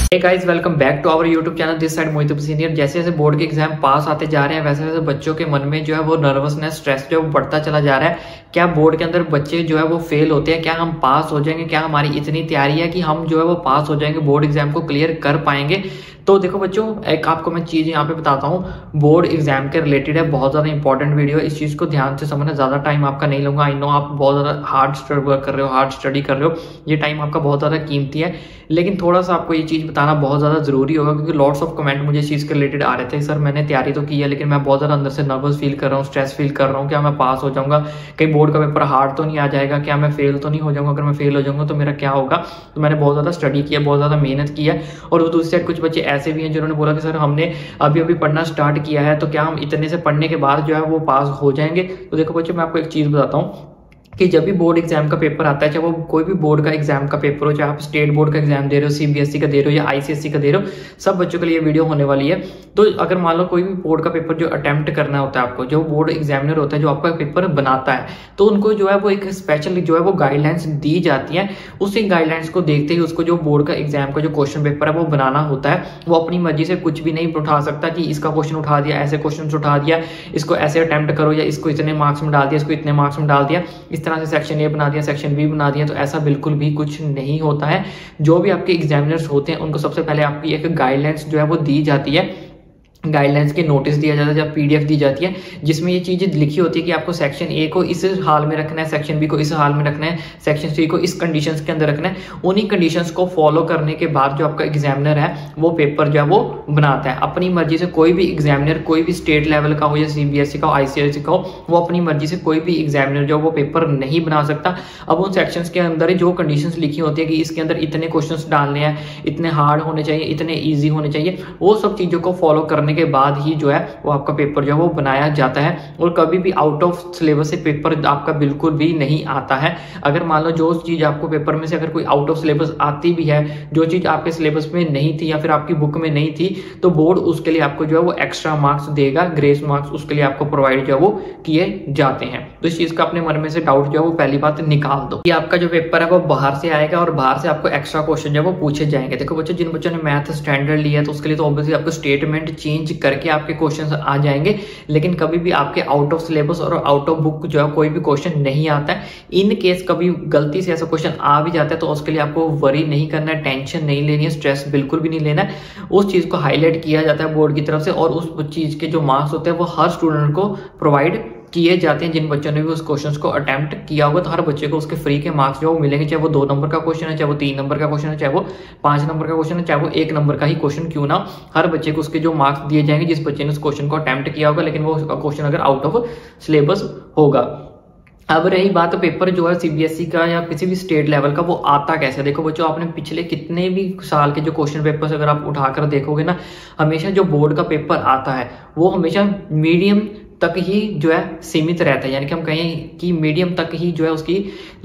Hey guys, welcome back to our YouTube channel. This side Mohit senior. जैसे जैसे board के exam पास आते जा रहे हैं वैसे वैसे बच्चों के मन में जो है वो नर्वसनेस, स्ट्रेस जो है वो बढ़ता चला जा रहा है। क्या बोर्ड के अंदर बच्चे जो है वो फेल होते हैं? क्या हम पास हो जाएंगे? क्या हमारी इतनी तैयारी है कि हम जो है वो पास हो जाएंगे, बोर्ड एग्जाम को क्लियर कर पाएंगे? तो देखो बच्चों, एक आपको मैं चीज़ यहाँ पे बताता हूँ, बोर्ड एग्जाम के रिलेटेड है, बहुत ज़्यादा इंपॉर्टेंट वीडियो है। इस चीज़ को ध्यान से समझना, ज़्यादा टाइम आपका नहीं लूंगा। आई नो आप बहुत ज़्यादा हार्ड वर्क कर रहे हो, हार्ड स्टडी कर रहे हो, ये टाइम आपका बहुत ज़्यादा कीमती है, लेकिन थोड़ा सा आपको ये चीज़ बताना बहुत ज़्यादा ज़रूरी होगा क्योंकि लॉट्स ऑफ कमेंट मुझे इस चीज़ के रिलेटेड आ रहे थे। सर मैंने तैयारी तो की है लेकिन मैं बहुत ज़्यादा अंदर से नर्वस फील कर रहा हूँ, स्ट्रेस फील कर रहा हूँ, क्या मैं पास हो जाऊँगा? कहीं बोर्ड का पेपर हार्ड तो नहीं आ जाएगा? क्या मैं फेल तो नहीं हो जाऊँगा? अगर मैं फेल हो जाऊँगा तो मेरा क्या होगा? तो मैंने बहुत ज़्यादा स्टडी किया, बहुत ज़्यादा मेहनत की है। और दूसरी साइड कुछ बच्चे ऐसे भी हैं जिन्होंने बोला कि सर हमने अभी अभी पढ़ना स्टार्ट किया है, तो क्या हम इतने से पढ़ने के बाद जो है वो पास हो जाएंगे? तो देखो बच्चों, मैं आपको एक चीज़ बताता हूँ कि जब भी बोर्ड एग्जाम का पेपर आता है, चाहे वो कोई भी बोर्ड का एग्जाम का पेपर हो, चाहे आप स्टेट बोर्ड का एग्जाम दे रहे हो, सीबीएसई का दे रहे हो या आईसीएसई का दे रहे हो, सब बच्चों के लिए वीडियो होने वाली है। तो अगर मान लो कोई भी बोर्ड का पेपर जो अटेम्प्ट करना होता है आपको, जो बोर्ड एग्जामिनर होता है जो आपका पेपर बनाता है, तो उनको जो है वो एक स्पेशल जो है वो गाइडलाइंस दी जाती है। उसी गाइडलाइंस को देखते ही उसको जो बोर्ड का एग्जाम का जो क्वेश्चन पेपर है वो बनाना होता है। वो अपनी मर्जी से कुछ भी नहीं उठा सकता कि इसका क्वेश्चन उठा दिया, ऐसे क्वेश्चन उठा दिया, इसको ऐसे अटेम्प्ट करो, या इसको इतने मार्क्स में डाल दिया, इसको इतने मार्क्स में डाल दिया, इस तरह से सेक्शन ए बना दिया, सेक्शन बी बना दिया। तो ऐसा बिल्कुल भी कुछ नहीं होता है। जो भी आपके एग्जामिनर्स होते हैं उनको सबसे पहले आपकी एक गाइडलाइंस जो है वो दी जाती है, गाइडलाइंस के नोटिस दिया जाता है, जब पीडीएफ दी जाती है जिसमें ये चीजें लिखी होती है कि आपको सेक्शन ए को इस हाल में रखना है, सेक्शन बी को इस हाल में रखना है, सेक्शन सी को इस कंडीशंस के अंदर रखना है। उन्हीं कंडीशंस को फॉलो करने के बाद जो आपका एग्जामिनर है वो पेपर जो है वो बनाता है अपनी मर्जी से। कोई भी एग्जामिनर, कोई भी स्टेट लेवल का हो या सीबीएसई का हो, आईसीएसई का हो, वो अपनी मर्जी से कोई भी एग्जामिनर जो वो पेपर नहीं बना सकता। अब उन सेक्शंस के अंदर जो कंडीशंस लिखी होती है कि इसके अंदर इतने क्वेश्चंस डालने हैं, इतने हार्ड होने चाहिए, इतने ईजी होने चाहिए, वो सब चीजों को फॉलो करने के बाद ही जो है वो आपका पेपर जो है वो बनाया जाता है। और कभी भी आउट ऑफ सिलेबस से पेपर आपका बिल्कुल भी नहीं आता है। अगर मान लो जो चीज आपको पेपर में से अगर कोई आउट ऑफ सिलेबस आती भी है, जो चीज आपके सिलेबस में नहीं थी या फिर आपकी बुक में नहीं थी, तो बोर्ड उसके लिए आपको जो है वो एक्स्ट्रा मार्क्स देगा, ग्रेस मार्क्स उसके लिए आपको प्रोवाइड जो है वो किए जाते हैं। तो इस चीज का अपने मन में से डाउट जो है वो पहली बात निकाल दो कि आपका जो पेपर है वो बाहर से आएगा और बाहर से आपको एक्स्ट्रा क्वेश्चन जो है वो पूछे जाएंगे। देखो बच्चों, जिन बच्चों ने मैथ स्टैंडर्ड लिया है तो उसके लिए तो ऑब्वियसली आपको स्टेटमेंट चेंज करके आपके क्वेश्चंस आ जाएंगे, लेकिन कभी भी आपके आउट ऑफ सिलेबस और आउट ऑफ बुक जो है कोई भी क्वेश्चन नहीं आता है। इन केस कभी गलती से ऐसा क्वेश्चन आ भी जाता है तो उसके लिए आपको वरी नहीं करना है, टेंशन नहीं लेनी है, स्ट्रेस बिल्कुल भी नहीं लेना है। उस चीज को हाईलाइट किया जाता है बोर्ड की तरफ से और उस चीज के जो मार्क्स होते हैं वो हर स्टूडेंट को प्रोवाइड किए जाते हैं। जिन बच्चों ने भी उस क्वेश्चन को अटेम्प्ट किया होगा तो हर बच्चे को उसके फ्री के मार्क्स जो मिलेंगे, चाहे वो 2 नंबर का क्वेश्चन है, चाहे वो 3 नंबर का क्वेश्चन है, चाहे वो 5 नंबर का क्वेश्चन है, चाहे वो 1 नंबर का ही क्वेश्चन क्यों ना, हर बच्चे को उसके जो मार्क्स दिए जाएंगे जिस बच्चे ने उस क्वेश्चन को अटेम्प्ट किया होगा, लेकिन वो क्वेश्चन अगर आउट ऑफ सिलेबस होगा। अब रही बात पेपर जो है सीबीएसई का या किसी भी स्टेट लेवल का, वो आता कैसे? देखो बच्चों, आपने पिछले कितने भी साल के जो क्वेश्चन पेपर्स अगर आप उठाकर देखोगे ना, हमेशा जो बोर्ड का पेपर आता है वो हमेशा मीडियम तक ही जो है सीमित रहता है। यानी कि हम कहें कि मीडियम तक ही जो है उसकी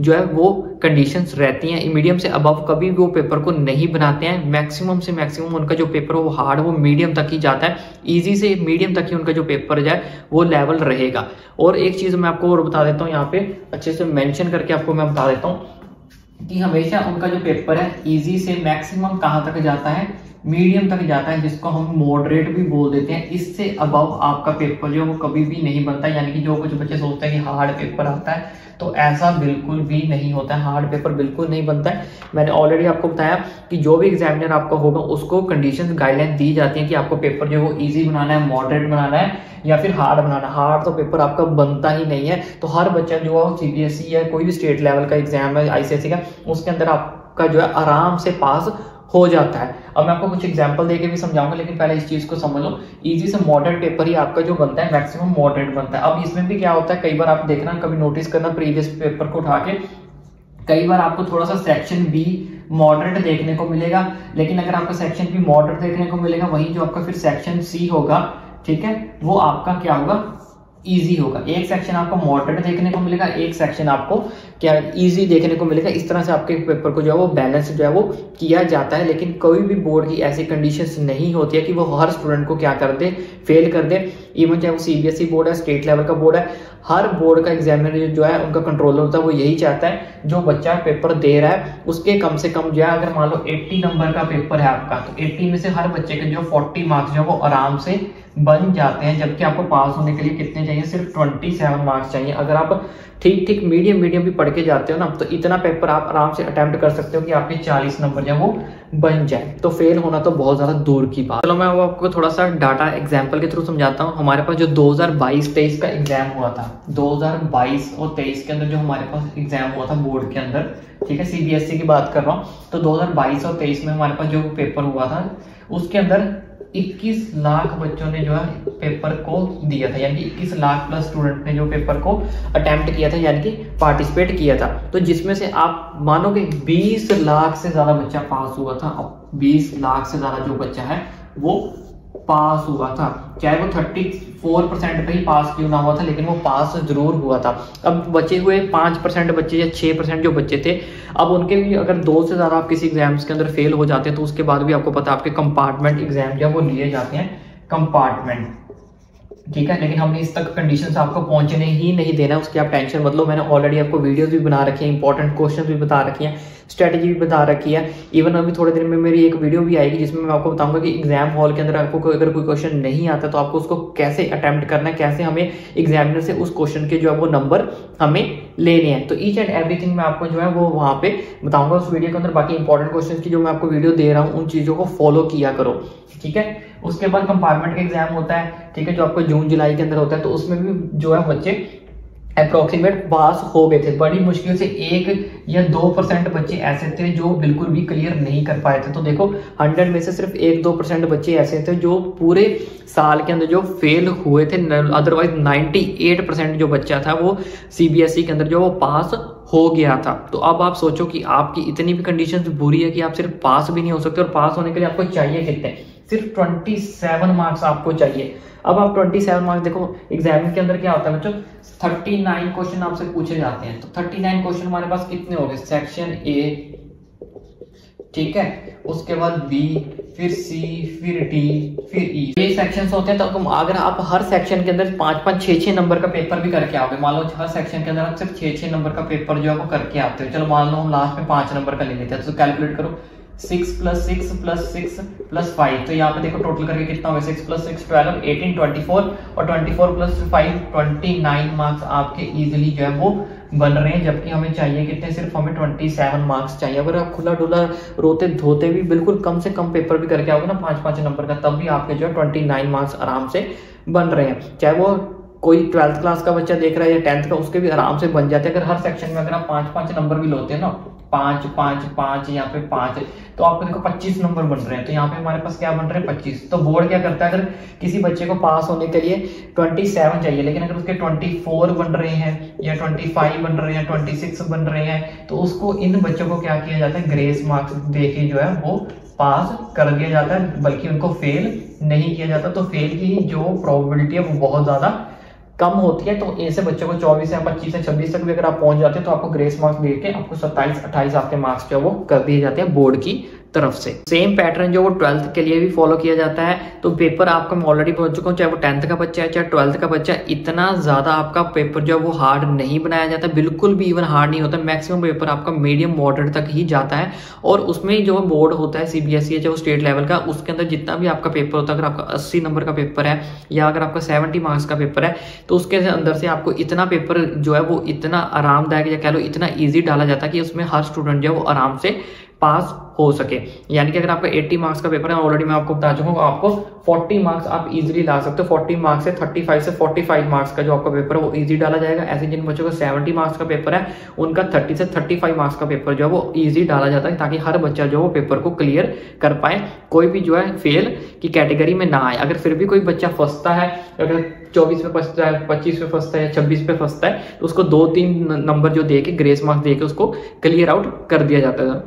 जो है वो कंडीशंस रहती हैं। मीडियम से अबव कभी भी वो पेपर को नहीं बनाते हैं। मैक्सिमम से मैक्सिमम उनका जो पेपर वो हार्ड वो मीडियम तक ही जाता है। इजी से मीडियम तक ही उनका जो पेपर जो है वो लेवल रहेगा। और एक चीज मैं आपको और बता देता हूँ, यहाँ पे अच्छे से मेंशन करके आपको मैं बता देता हूँ कि हमेशा उनका जो पेपर है इजी से मैक्सिमम कहाँ तक जाता है, मीडियम तक जाता है, जिसको हम मॉडरेट भी बोल देते हैं। इससे अबव आपका पेपर जो वो कभी भी नहीं बनता। यानी कि जो कुछ बच्चे सोचते हैं कि हार्ड पेपर आता है, तो ऐसा बिल्कुल भी नहीं होता है। हार्ड पेपर बिल्कुल नहीं बनता है। मैंने ऑलरेडी आपको बताया कि जो भी एग्जामिनर आपका होगा उसको कंडीशंस गाइडलाइन दी जाती है कि आपको पेपर जो वो इजी बनाना है, मॉडरेट बनाना है या फिर हार्ड बनाना है। हार्ड तो पेपर आपका बनता ही नहीं है। तो हर बच्चा जो है सीबीएसई या कोई भी स्टेट लेवल का एग्जाम है, आईसीएसई का, उसके अंदर आपका जो है आराम से पास हो जाता है। अब मैं आपको कुछ एग्जांपल देके भी समझाऊंगा, लेकिन पहले इस चीज को समझ लो। इजी से मॉडरेट पेपर ही आपका जो बनता है मैक्सिमम मॉडरेट बनता है। अब इसमें भी क्या होता है, कई बार आप देखना, कभी नोटिस करना प्रीवियस पेपर को उठा के, कई बार आपको थोड़ा सा सेक्शन बी मॉडरेट देखने को मिलेगा, लेकिन अगर आपका सेक्शन बी मॉडरेट देखने को मिलेगा, वहीं जो आपका फिर सेक्शन सी होगा, ठीक है, वो आपका क्या होगा, इजी होगा। एक सेक्शन आपको मॉडरेट देखने को मिलेगा, एक सेक्शन आपको क्या इजी देखने को मिलेगा। इस तरह से आपके पेपर को जो है वो बैलेंस जो है वो किया जाता है। लेकिन कोई भी बोर्ड की ऐसी कंडीशंस नहीं होती है कि वो हर स्टूडेंट को क्या कर दे, फेल कर दे। इवन चाहे वो सीबीएसई बोर्ड है, स्टेट लेवल का बोर्ड है, हर बोर्ड का एग्जामिनर जो है उनका कंट्रोलर होता है वो यही चाहता है जो बच्चा पेपर दे रहा है उसके कम से कम जो है, अगर मान लो 80 नंबर का पेपर है आपका, तो 80 में से हर बच्चे के जो 40 मार्क्स जो वो आराम से बन जाते हैं। जबकि आपको पास होने के लिए कितने चाहिए, सिर्फ 27 मार्क्स चाहिए। अगर आप ठीक मीडियम भी पढ़ के जाते हो ना, तो इतना पेपर आप आराम से अटेम्प्ट कर सकते हो कि आपके 40 नंबर जो वो बन जाए। तो फेल होना तो बहुत ज्यादा दूर की बात। चलो मैं वो आपको थोड़ा सा डाटा एग्जांपल के थ्रू समझाता हूँ। हमारे पास जो 2022-23 का एग्जाम हुआ था, 2022 और 23 के अंदर जो हमारे पास एग्जाम हुआ था बोर्ड के अंदर, ठीक है, सीबीएसई की बात कर रहा हूँ, तो 2022 और 23 में हमारे पास जो पेपर हुआ था उसके अंदर 21 लाख बच्चों ने जो है पेपर को दिया था, यानी कि 21 लाख प्लस स्टूडेंट ने जो पेपर को अटेम्प्ट किया था, यानी कि पार्टिसिपेट किया था। तो जिसमें से आप मानोगे 20 लाख से ज्यादा बच्चा पास हुआ था। अब 20 लाख से ज्यादा जो बच्चा है वो पास हुआ था, चाहे वो 34% पे ही पास क्यों ना हुआ था, लेकिन वो पास जरूर हुआ था। अब बचे हुए 5% बच्चे या 6% जो बच्चे थे, अब उनके भी अगर 2 से ज्यादा आप किसी एग्जाम्स के अंदर फेल हो जाते हैं तो उसके बाद भी आपको पता है आपके कंपार्टमेंट एग्जाम जो वो लिए जाते हैं, कंपार्टमेंट, ठीक है। लेकिन हमने इस तक कंडीशन आपको पहुंचने ही नहीं देना, उसकी आप टेंशन मत लो। मैंने ऑलरेडी आपको वीडियोस भी बना रखी है, इंपॉर्टेंट क्वेश्चन भी बता रखी है, स्ट्रेटेजी भी बता रखी है। इवन अभी थोड़े दिन में मेरी एक वीडियो भी आएगी जिसमें मैं आपको बताऊंगा कि एग्जाम हॉल के अंदर आपको अगर कोई क्वेश्चन नहीं आता तो आपको उसको कैसे अटेम्प्ट करना है, कैसे हमें एग्जामिनर से उस क्वेश्चन के जो है वो नंबर हमें लेने हैं। तो ईच एंड एवरीथिंग मैं आपको जो है वो वहां पे बताऊंगा उस वीडियो के अंदर। बाकी इंपॉर्टेंट क्वेश्चन की जो मैं आपको वीडियो दे रहा हूँ उन चीजों को फॉलो किया करो, ठीक है। उसके बाद कंपार्टमेंट का एग्जाम होता है, ठीक है, जो आपको जून जुलाई के अंदर होता है। तो उसमें भी जो है बच्चे अप्रोक्सीमेट पास हो गए थे, बड़ी मुश्किल से 1 या 2% बच्चे ऐसे थे जो बिल्कुल भी क्लियर नहीं कर पाए थे। तो देखो 100 में से सिर्फ 1-2% बच्चे ऐसे थे जो पूरे साल के अंदर जो फेल हुए थे। अदरवाइज 98% जो बच्चा था वो सीबीएसई के अंदर जो वो पास हो गया था। तो अब आप सोचो कि आपकी इतनी भी कंडीशंस बुरी है कि आप सिर्फ पास भी नहीं हो सकते, और पास होने के लिए आपको चाहिए कितने, सिर्फ 27 मार्क्स आपको चाहिए। अब आप 27 मार्क्स देखो एग्जाम के अंदर क्या होता है बच्चों, 39 क्वेश्चन आपसे पूछे जाते हैं। तो 39 क्वेश्चन हमारे पास कितने हो गए, सेक्शन ए, ठीक है, उसके बाद बी, फिर सी, फिर डी, फिर ई, ये सेक्शंस होते हैं। तो अगर आप हर सेक्शन के अंदर 5-5, 6-6 नंबर का पेपर भी करके आओगे, मान लो हर सेक्शन के अंदर आप सिर्फ 6-6 नंबर का पेपर जो है वो करके आते हो, चलो मान लो हम लास्ट में 5 नंबर का ले लेते हैं, तो कैलकुलेट करो 6 + 6 + 6 + 5। तो यहाँ पे देखो टोटल करके कितना हो गया, 6 + 6 12, 18 24, और 24 + 5 29 मार्क्स आपके इजीली जो है वो बन रहे हैं। जबकि हमें चाहिए कितने, सिर्फ हमें 27 मार्क्स चाहिए। अगर आप खुला डुला रोते धोते भी बिल्कुल कम से कम पेपर भी करके आओगे ना 5-5 नंबर का, तब भी आपके जो है 29 मार्क्स आराम से बन रहे हैं। चाहे वो कोई 12th क्लास का बच्चा देख रहा है या 10th का, उसके भी आराम से बन जाते हैं। अगर हर सेक्शन में अगर आप 5-5 नंबर भी लोते हैं ना, 5 5 5 यहाँ पे 5, तो आपको देखो 25 नंबर बन रहे हैं। तो यहाँ पे हमारे पास क्या बन रहे हैं, 25। तो बोर्ड क्या करता है, अगर किसी बच्चे को पास होने के लिए 27 चाहिए, लेकिन अगर उसके 24 बन रहे हैं या 25 बन रहे हैं, 26 बन रहे हैं, तो उसको इन बच्चों को क्या किया जाता है, ग्रेस मार्क्स देके जो है वो पास कर दिया जाता है, बल्कि उनको फेल नहीं किया जाता। तो फेल की जो प्रोबेबिलिटी है वो बहुत ज्यादा कम होती है। तो ऐसे बच्चों को 24 या 25 या 26 तक भी अगर आप पहुंच जाते हैं तो आपको ग्रेस मार्क्स देके आपको 27-28 आपके मार्क्स जो वो कर दिए जाते हैं बोर्ड की तरफ से। सेम पैटर्न जो वो 12th के लिए भी फॉलो किया जाता है। तो पेपर आपका मैं ऑलरेडी पहुंच चुका हूँ, चाहे वो 10th का बच्चा है चाहे 12th का बच्चा, इतना ज्यादा आपका पेपर जो है वो हार्ड नहीं बनाया जाता, बिल्कुल भी इवन हार्ड नहीं होता। मैक्सिमम पेपर आपका मीडियम मॉडरेट तक ही जाता है। और उसमें जो बोर्ड होता है सीबीएसई चाहे वो स्टेट लेवल का, उसके अंदर जितना भी आपका पेपर होता है, अगर आपका 80 नंबर का पेपर है या अगर आपका 70 मार्क्स का पेपर है, तो उसके अंदर से आपको इतना पेपर जो है वो इतना आरामदायक या कह लो इतना ईजी डाला जाता है कि उसमें हर स्टूडेंट जो है वो आराम से पास हो सके। यानी कि अगर आपका 80 मार्क्स का पेपर है, ऑलरेडी मैं आपको बता चुका हूँ, आपको 40 मार्क्स आप इजीली ला सकते हो। 40 मार्क्स से 35 से 45 मार्क्स का जो आपका पेपर है वो इजी डाला जाएगा। ऐसे जिन बच्चों का 70 मार्क्स का पेपर है उनका 30 से 35 मार्क्स का पेपर जो है वो इजी डाला जाता है, ताकि हर बच्चा जो है वो पेपर को क्लियर कर पाए, कोई भी जो है फेल की कैटेगरी में ना आए। अगर फिर भी कोई बच्चा फंसता है, अगर 24 पे फंसता है, 25 पे फंसता है, 26 पे फंसता है, तो उसको 2-3 नंबर जो दे के ग्रेस मार्क्स दे के उसको क्लियर आउट कर दिया जाता है।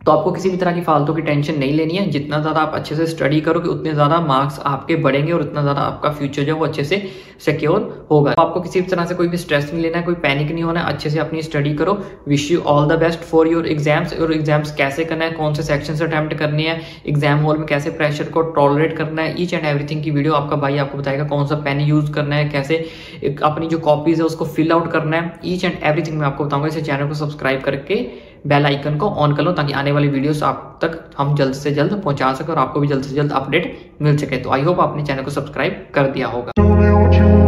तो आपको किसी भी तरह की फालतू की टेंशन नहीं लेनी है। जितना ज़्यादा आप अच्छे से स्टडी करोगे उतने ज़्यादा मार्क्स आपके बढ़ेंगे और उतना ज़्यादा आपका फ्यूचर जो है वो अच्छे से सिक्योर होगा। तो आपको किसी भी तरह से कोई भी स्ट्रेस नहीं लेना है, कोई पैनिक नहीं होना है, अच्छे से अपनी स्टडी करो। Wish you all the best for your exams. और एग्जाम्स कैसे करना है, कौन से सेक्शन से अटेम्प्ट करनी है, एग्जाम हॉल में कैसे प्रेशर को टॉलरेट करना है, ईच एंड एवरीथिंग की वीडियो आपका भाई आपको बताएगा। कौन सा पेन यूज करना है, कैसे अपनी जो कॉपीज है उसको फिल आउट करना है, ईच एंड एवरीथिंग मैं आपको बताऊंगा। इसे चैनल को सब्सक्राइब करके बेल आइकन को ऑन कर लो ताकि आने वाली वीडियोस आप तक हम जल्द से जल्द पहुंचा सकें और आपको भी जल्द से जल्द अपडेट मिल सके। तो आई होप आपने चैनल को सब्सक्राइब कर दिया होगा।